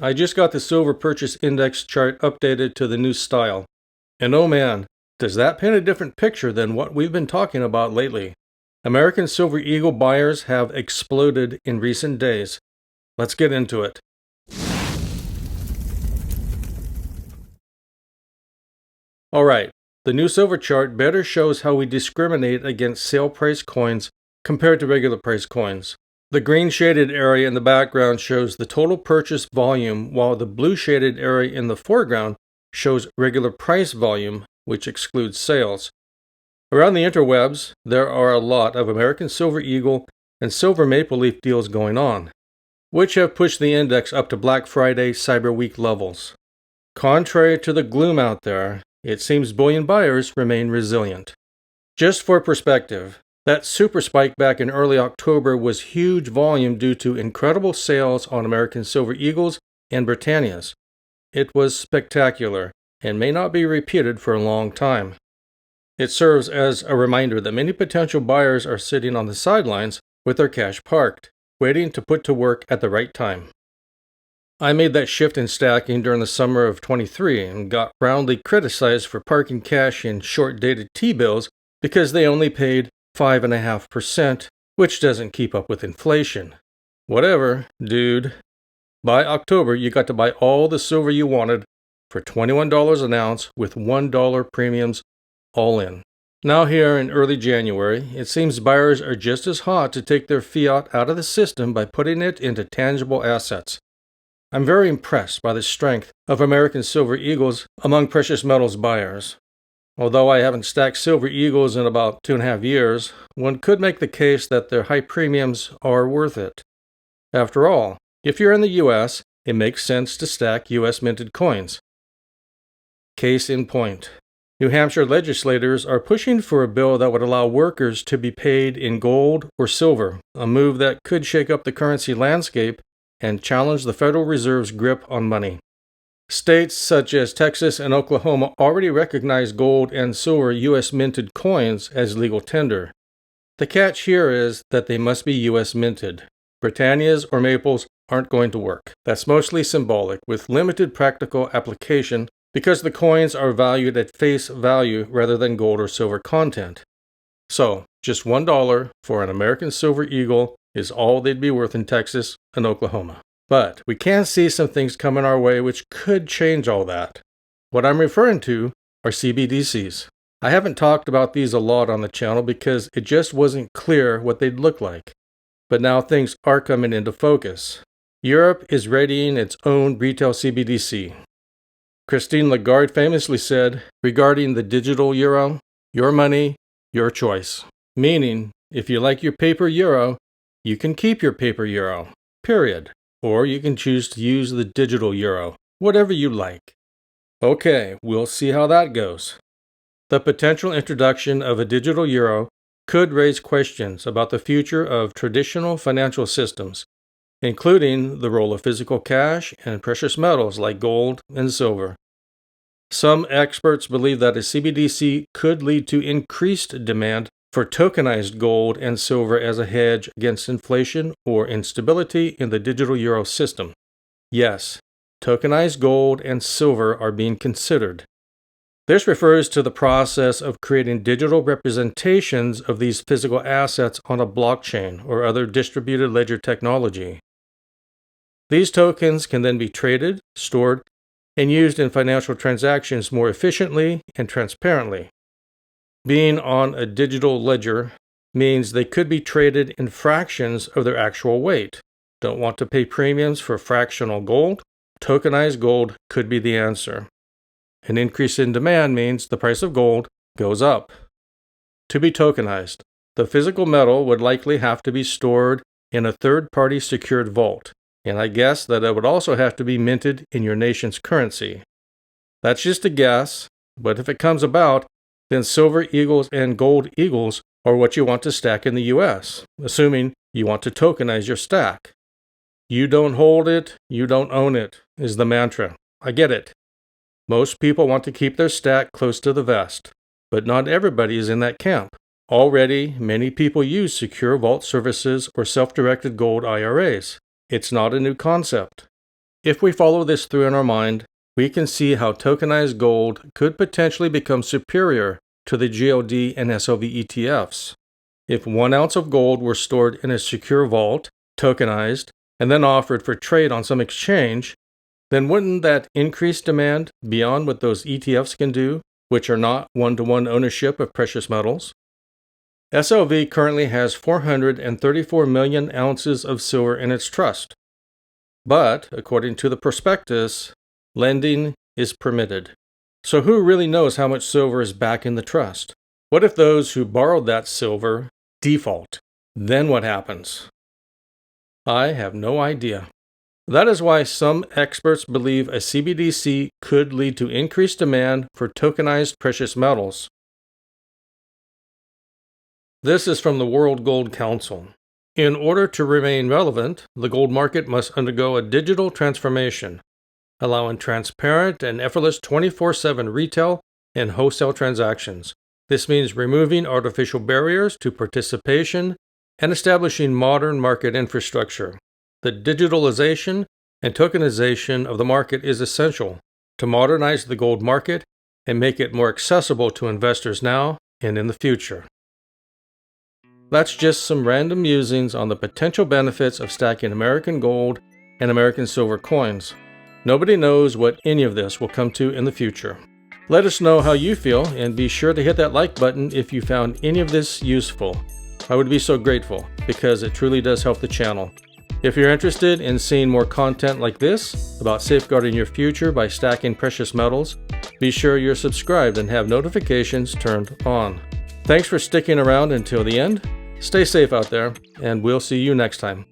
I just got the silver purchase index chart updated to the new style. And oh man, does that paint a different picture than what we've been talking about lately. American Silver Eagle buyers have exploded in recent days. Let's get into it. Alright, the new silver chart better shows how we discriminate against sale price coins compared to regular price coins. The green shaded area in the background shows the total purchase volume, while the blue shaded area in the foreground shows regular price volume, which excludes sales. Around the interwebs, there are a lot of American Silver Eagle and Silver Maple Leaf deals going on, which have pushed the index up to Black Friday Cyber Week levels. Contrary to the gloom out there, it seems bullion buyers remain resilient. Just for perspective, that super spike back in early October was huge volume due to incredible sales on American Silver Eagles and Britannias. It was spectacular and may not be repeated for a long time. It serves as a reminder that many potential buyers are sitting on the sidelines with their cash parked, waiting to put to work at the right time. I made that shift in stacking during the summer of 23 and got roundly criticized for parking cash in short-dated T-bills because they only paid 5.5%, which doesn't keep up with inflation. Whatever, dude. By October, you got to buy all the silver you wanted for $21 an ounce with $1 premiums all in. Now here in early January, it seems buyers are just as hot to take their fiat out of the system by putting it into tangible assets. I'm very impressed by the strength of American Silver Eagles among precious metals buyers. Although I haven't stacked Silver Eagles in about 2.5 years, one could make the case that their high premiums are worth it. After all, if you're in the US, it makes sense to stack US minted coins. Case in point. New Hampshire legislators are pushing for a bill that would allow workers to be paid in gold or silver, a move that could shake up the currency landscape and challenge the Federal Reserve's grip on money. States such as Texas and Oklahoma already recognize gold and silver U.S. minted coins as legal tender. The catch here is that they must be U.S. minted. Britannias or Maples aren't going to work. That's mostly symbolic, with limited practical application because the coins are valued at face value rather than gold or silver content. So, just $1 for an American Silver Eagle is all they'd be worth in Texas and Oklahoma. But we can see some things coming our way which could change all that. What I'm referring to are CBDCs. I haven't talked about these a lot on the channel because it just wasn't clear what they'd look like. But now things are coming into focus. Europe is readying its own retail CBDC. Christine Lagarde famously said, regarding the digital euro, your money, your choice. Meaning, if you like your paper euro, you can keep your paper euro, period. Or you can choose to use the digital euro, whatever you like. Okay, we'll see how that goes. The potential introduction of a digital euro could raise questions about the future of traditional financial systems, including the role of physical cash and precious metals like gold and silver. Some experts believe that a CBDC could lead to increased demand for tokenized gold and silver as a hedge against inflation or instability in the digital euro system. Yes, tokenized gold and silver are being considered. This refers to the process of creating digital representations of these physical assets on a blockchain or other distributed ledger technology. These tokens can then be traded, stored, and used in financial transactions more efficiently and transparently. Being on a digital ledger means they could be traded in fractions of their actual weight. Don't want to pay premiums for fractional gold? Tokenized gold could be the answer. An increase in demand means the price of gold goes up. To be tokenized, the physical metal would likely have to be stored in a third-party secured vault, and I guess that it would also have to be minted in your nation's currency. That's just a guess, but if it comes about, then Silver Eagles and Gold Eagles are what you want to stack in the US, assuming you want to tokenize your stack. You don't hold it, you don't own it, is the mantra. I get it. Most people want to keep their stack close to the vest, but not everybody is in that camp. Already, many people use secure vault services or self-directed gold IRAs. It's not a new concept. If we follow this through in our mind, we can see how tokenized gold could potentially become superior to the GLD and SLV ETFs. If 1 ounce of gold were stored in a secure vault, tokenized, and then offered for trade on some exchange, then wouldn't that increase demand beyond what those ETFs can do, which are not one-to-one ownership of precious metals? SLV currently has 434 million ounces of silver in its trust. But, according to the prospectus, lending is permitted. So who really knows how much silver is back in the trust? What if those who borrowed that silver default? Then what happens? I have no idea. That is why some experts believe a CBDC could lead to increased demand for tokenized precious metals. This is from the World Gold Council. In order to remain relevant, the gold market must undergo a digital transformation, allowing transparent and effortless 24/7 retail and wholesale transactions. This means removing artificial barriers to participation and establishing modern market infrastructure. The digitalization and tokenization of the market is essential to modernize the gold market and make it more accessible to investors now and in the future. That's just some random musings on the potential benefits of stacking American gold and American silver coins. Nobody knows what any of this will come to in the future. Let us know how you feel, and be sure to hit that like button if you found any of this useful. I would be so grateful, because it truly does help the channel. If you're interested in seeing more content like this about safeguarding your future by stacking precious metals, be sure you're subscribed and have notifications turned on. Thanks for sticking around until the end. Stay safe out there, and we'll see you next time.